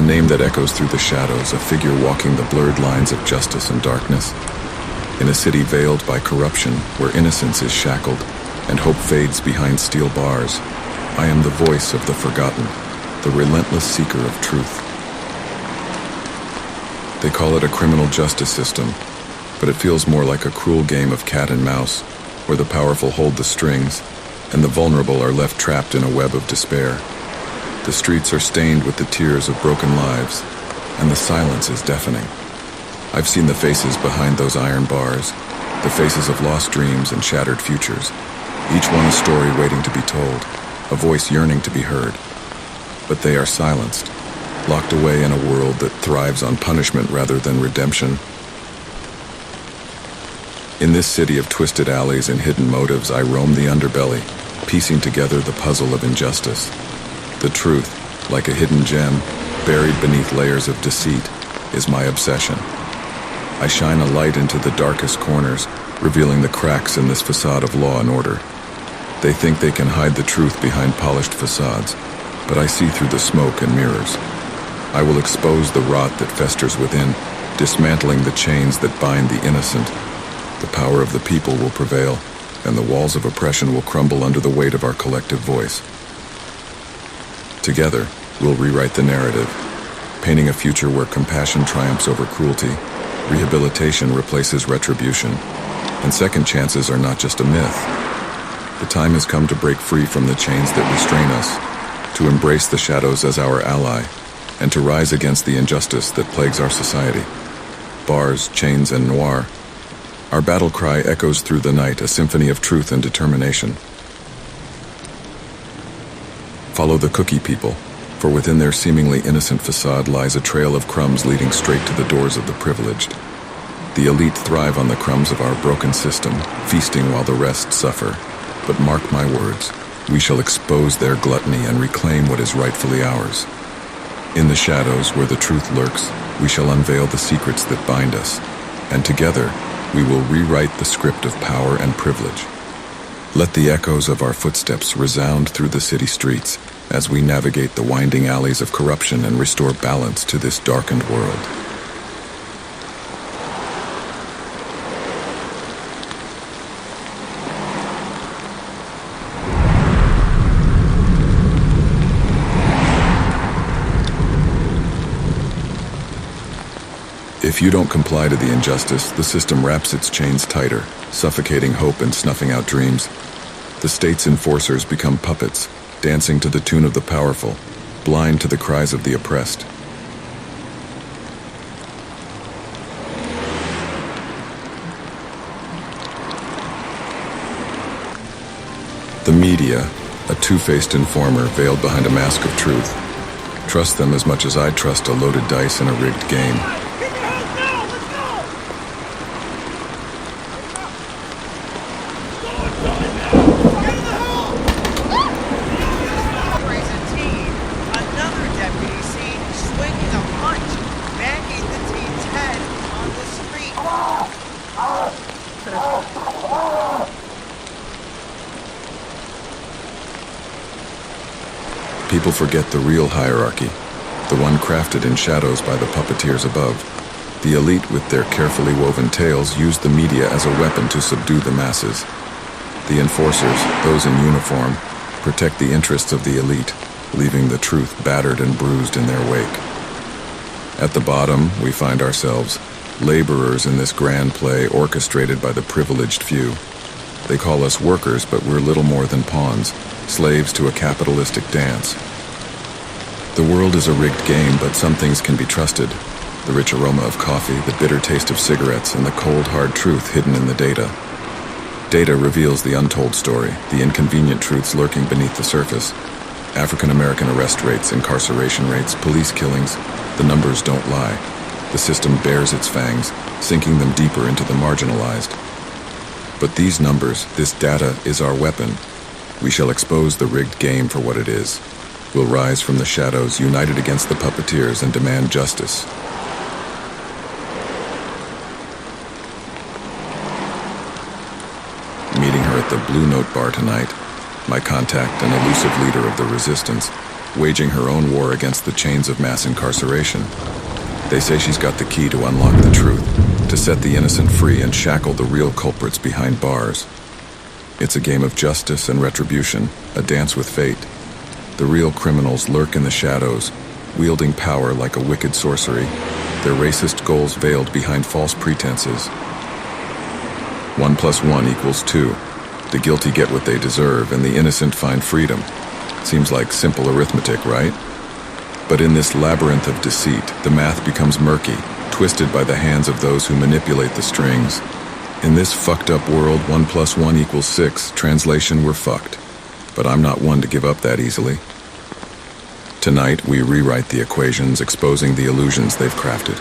name that echoes through the shadows, a figure walking the blurred lines of justice and darkness. In a city veiled by corruption, where innocence is shackled and hope fades behind steel bars, I am the voice of the forgotten, the relentless seeker of truth. They call it a criminal justice system, but it feels more like a cruel game of cat and mouse, where the powerful hold the strings and the vulnerable are left trapped in a web of despair. The streets are stained with the tears of broken lives, and the silence is deafening. I've seen the faces behind those iron bars, the faces of lost dreams and shattered futures, each one a story waiting to be told, a voice yearning to be heard. But they are silenced, locked away in a world that thrives on punishment rather than redemption. In this city of twisted alleys and hidden motives, I roam the underbelly, piecing together the puzzle of injustice. The truth, like a hidden gem, buried beneath layers of deceit, is my obsession. I shine a light into the darkest corners, revealing the cracks in this facade of law and order. They think they can hide the truth behind polished facades, but I see through the smoke and mirrors. I will expose the rot that festers within, dismantling the chains that bind the innocent. The power of the people will prevail, and the walls of oppression will crumble under the weight of our collective voice. Together, we'll rewrite the narrative, painting a future where compassion triumphs over cruelty, rehabilitation replaces retribution, and second chances are not just a myth. The time has come to break free from the chains that restrain us, to embrace the shadows as our ally, and to rise against the injustice that plagues our society. Bars, chains, and noir. Our battle cry echoes through the night, a symphony of truth and determination. Follow the cookie people, for within their seemingly innocent facade lies a trail of crumbs leading straight to the doors of the privileged. The elite thrive on the crumbs of our broken system, feasting while the rest suffer. But mark my words, we shall expose their gluttony and reclaim what is rightfully ours. In the shadows where the truth lurks, we shall unveil the secrets that bind us, and together we will rewrite the script of power and privilege. Let the echoes of our footsteps resound through the city streets as we navigate the winding alleys of corruption and restore balance to this darkened world. If you don't comply to the injustice, the system wraps its chains tighter, suffocating hope and snuffing out dreams. The state's enforcers become puppets, dancing to the tune of the powerful, blind to the cries of the oppressed. The media, a two-faced informer veiled behind a mask of truth. Trust them as much as I trust a loaded dice in a rigged game. People forget the real hierarchy, the one crafted in shadows by the puppeteers above. The elite, with their carefully woven tales, use the media as a weapon to subdue the masses. The enforcers, those in uniform, protect the interests of the elite, leaving the truth battered and bruised in their wake. At the bottom, we find ourselves, laborers in this grand play orchestrated by the privileged few. They call us workers, but we're little more than pawns, slaves to a capitalistic dance. The world is a rigged game, but some things can be trusted. The rich aroma of coffee, the bitter taste of cigarettes, and the cold, hard truth hidden in the data. Data reveals the untold story, the inconvenient truths lurking beneath the surface. African American arrest rates, incarceration rates, police killings, the numbers don't lie. The system bears its fangs, sinking them deeper into the marginalized. But these numbers, this data, is our weapon. We shall expose the rigged game for what it is. We'll rise from the shadows, united against the puppeteers, and demand justice. Meeting her at the Blue Note bar tonight, my contact and elusive leader of the resistance, waging her own war against the chains of mass incarceration. They say she's got the key to unlock the truth, to set the innocent free and shackle the real culprits behind bars. It's a game of justice and retribution, a dance with fate. The real criminals lurk in the shadows, wielding power like a wicked sorcery, their racist goals veiled behind false pretenses. 1 + 1 = 2. The guilty get what they deserve, and the innocent find freedom. Seems like simple arithmetic, right? But in this labyrinth of deceit, the math becomes murky, twisted by the hands of those who manipulate the strings. In this fucked up world, 1 + 1 = 6, translation, we're fucked. But I'm not one to give up that easily. Tonight, we rewrite the equations, exposing the illusions they've crafted.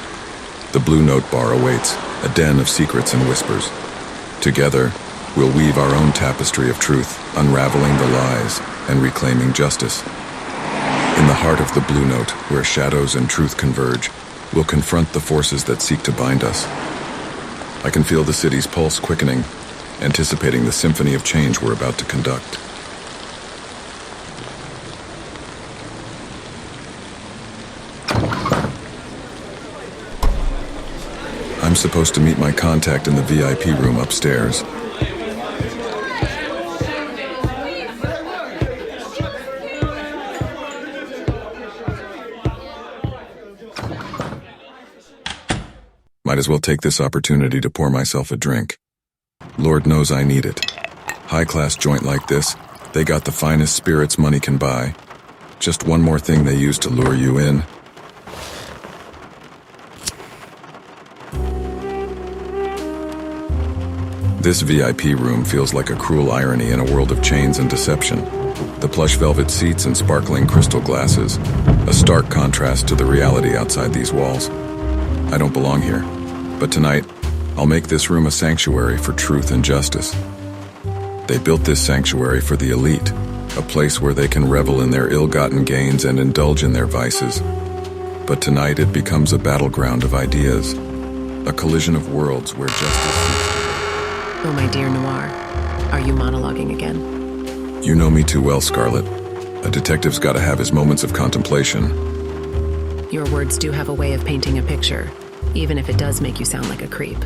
The Blue Note bar awaits, a den of secrets and whispers. Together, we'll weave our own tapestry of truth, unraveling the lies and reclaiming justice. In the heart of the Blue Note, where shadows and truth converge, we'll confront the forces that seek to bind us. I can feel the city's pulse quickening, anticipating the symphony of change we're about to conduct. I'm supposed to meet my contact in the VIP room upstairs. Might as well take this opportunity to pour myself a drink. Lord knows I need it. High-class joint like this, they got the finest spirits money can buy. Just one more thing they use to lure you in. This VIP room feels like a cruel irony in a world of chains and deception. The plush velvet seats and sparkling crystal glasses, a stark contrast to the reality outside these walls. I don't belong here, but tonight, I'll make this room a sanctuary for truth and justice. They built this sanctuary for the elite, a place where they can revel in their ill-gotten gains and indulge in their vices. But tonight it becomes a battleground of ideas, a collision of worlds where justice... Oh, my dear Noir, are you monologuing again? You know me too well, Scarlet. A detective's gotta have his moments of contemplation. Your words do have a way of painting a picture, even if it does make you sound like a creep.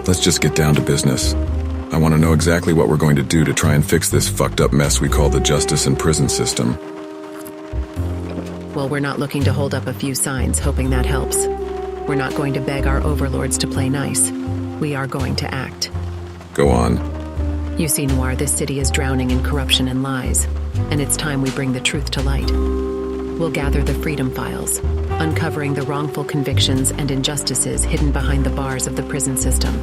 Let's just get down to business. I want to know exactly what we're going to do to try and fix this fucked up mess we call the justice and prison system. Well, we're not looking to hold up a few signs, hoping that helps. We're not going to beg our overlords to play nice. We are going to act. Go on. You see, Noir, this city is drowning in corruption and lies, and it's time we bring the truth to light. We'll gather the freedom files, uncovering the wrongful convictions and injustices hidden behind the bars of the prison system.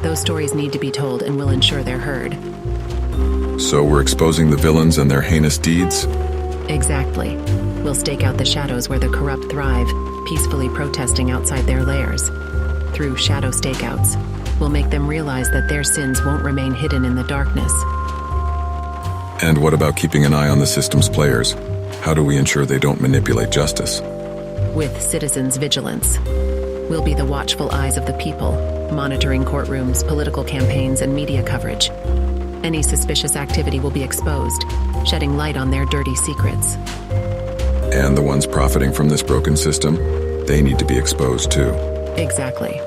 Those stories need to be told, and we'll ensure they're heard. So we're exposing the villains and their heinous deeds? Exactly. We'll stake out the shadows where the corrupt thrive, peacefully protesting outside their lairs. Through shadow stakeouts, we'll make them realize that their sins won't remain hidden in the darkness. And what about keeping an eye on the system's players? How do we ensure they don't manipulate justice? With citizens' vigilance. We'll be the watchful eyes of the people, monitoring courtrooms, political campaigns, and media coverage. Any suspicious activity will be exposed, shedding light on their dirty secrets. And the ones profiting from this broken system, they need to be exposed too. Exactly.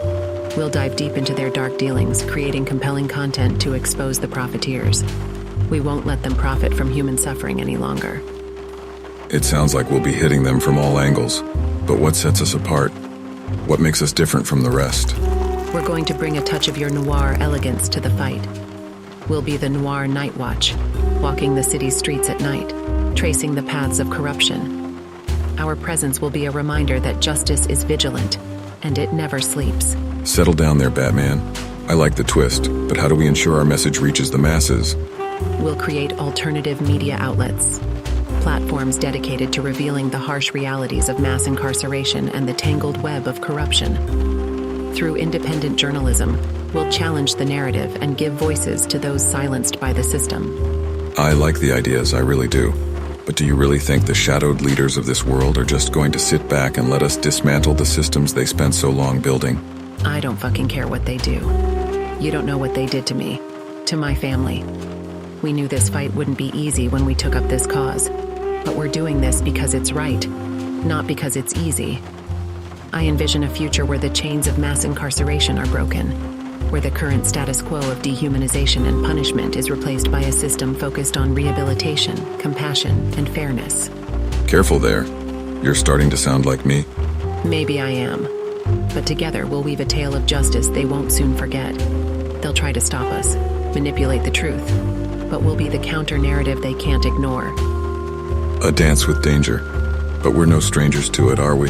We'll dive deep into their dark dealings, creating compelling content to expose the profiteers. We won't let them profit from human suffering any longer. It sounds like we'll be hitting them from all angles. But what sets us apart? What makes us different from the rest? We're going to bring a touch of your noir elegance to the fight. We'll be the Noir Night Watch, walking the city's streets at night, tracing the paths of corruption. Our presence will be a reminder that justice is vigilant, and it never sleeps. Settle down there, Batman. I like the twist, but how do we ensure our message reaches the masses? We'll create alternative media outlets, platforms dedicated to revealing the harsh realities of mass incarceration and the tangled web of corruption. Through independent journalism, we'll challenge the narrative and give voices to those silenced by the system. I like the ideas, I really do. But do you really think the shadowed leaders of this world are just going to sit back and let us dismantle the systems they spent so long building? I don't fucking care what they do. You don't know what they did to me, to my family. We knew this fight wouldn't be easy when we took up this cause. But we're doing this because it's right, not because it's easy. I envision a future where the chains of mass incarceration are broken, where the current status quo of dehumanization and punishment is replaced by a system focused on rehabilitation, compassion, and fairness. Careful there. You're starting to sound like me. Maybe I am. But together we'll weave a tale of justice they won't soon forget. They'll try to stop us, manipulate the truth, but we'll be the counter-narrative they can't ignore. A dance with danger. But we're no strangers to it, are we?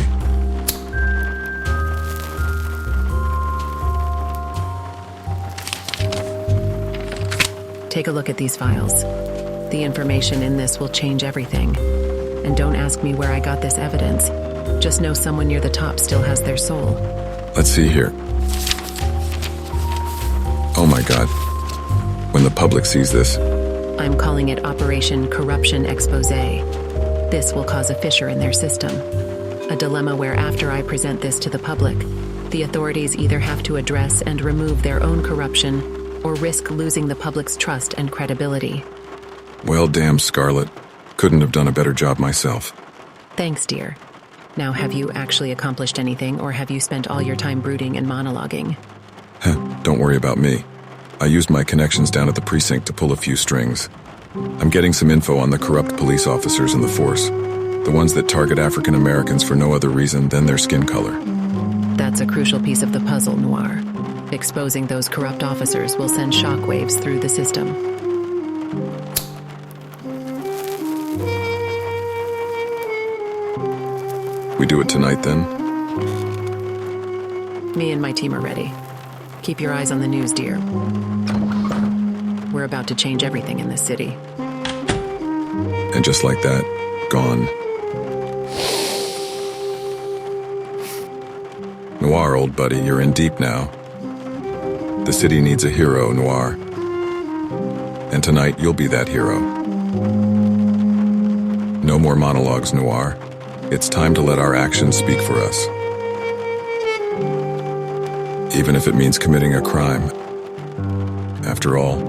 Take a look at these files. The information in this will change everything. And don't ask me where I got this evidence. Just know someone near the top still has their soul. Let's see here. Oh my God. When the public sees this, I'm calling it Operation Corruption Exposé. This will cause a fissure in their system. A dilemma where after I present this to the public, the authorities either have to address and remove their own corruption or risk losing the public's trust and credibility. well, damn, Scarlett. Couldn't have done a better job myself. Thanks, dear. Now, have you actually accomplished anything, or have you spent all your time brooding and monologuing? Don't worry about me. I used my connections down at the precinct to pull a few strings. I'm getting some info on the corrupt police officers in the force. The ones that target African Americans for no other reason than their skin color. That's a crucial piece of the puzzle, Noir. Exposing those corrupt officers will send shockwaves through the system. We do it tonight, then? Me and my team are ready. Keep your eyes on the news, dear. We're about to change everything in this city. And just like that, gone. Noir, old buddy, you're in deep now. The city needs a hero, Noir. And tonight, you'll be that hero. No more monologues, Noir. It's time to let our actions speak for us. Even if it means committing a crime. After all,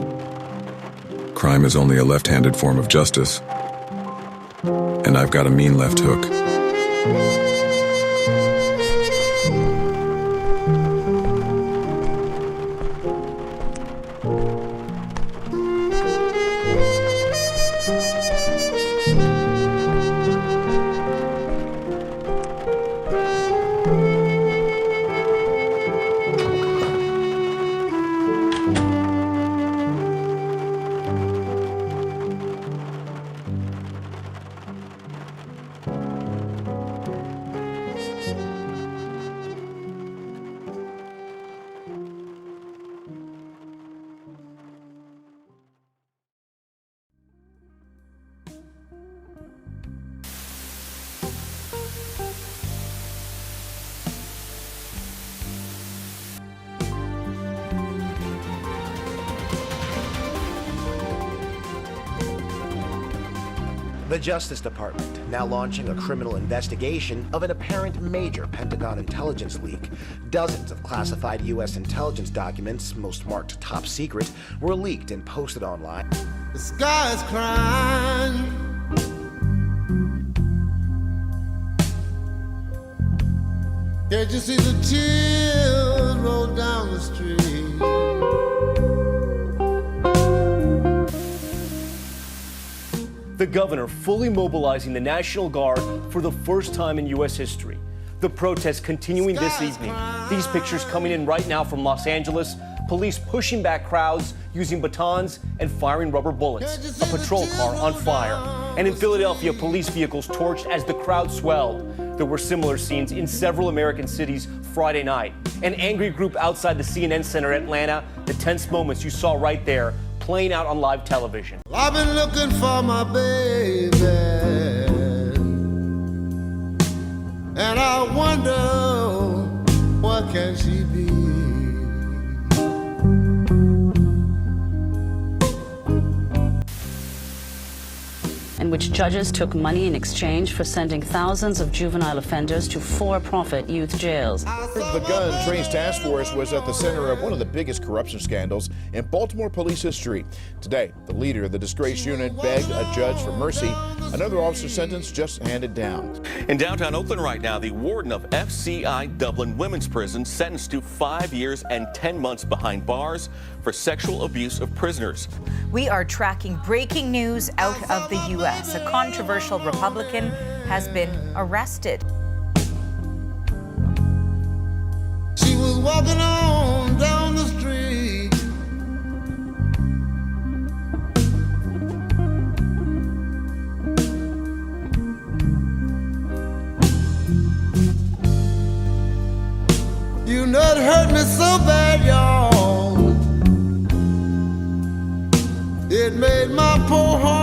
crime is only a left-handed form of justice. And I've got a mean left hook. The Justice Department now launching a criminal investigation of an apparent major Pentagon intelligence leak. Dozens of classified U.S. intelligence documents, most marked top secret, were leaked and posted online. The sky is crying. Can't you see the tears roll down the street? The governor fully mobilizing the National Guard for the first time in U.S. history. The protests continuing this evening. These pictures coming in right now from Los Angeles. Police pushing back crowds using batons and firing rubber bullets. A patrol car on fire. And in Philadelphia, police vehicles torched as the crowd swelled. There were similar scenes in several American cities Friday night. An angry group outside the CNN Center in Atlanta. The tense moments you saw right there playing out on live television. I've been looking for my baby, and I wonder what can she be. In which judges took money in exchange for sending thousands of juvenile offenders to for-profit youth jails. The Gun Trace Task Force was at the center of one of the biggest corruption scandals in Baltimore police history. Today, the leader of the disgraced unit begged a judge for mercy. Another officer sentence just handed down. In downtown Oakland right now, the warden of FCI Dublin Women's Prison sentenced to 5 years and 10 months behind bars for sexual abuse of prisoners. We are tracking breaking news out of the U.S. A controversial Republican has been arrested. She was walking on down the street. You know it hurt me so bad, y'all. It made my poor heart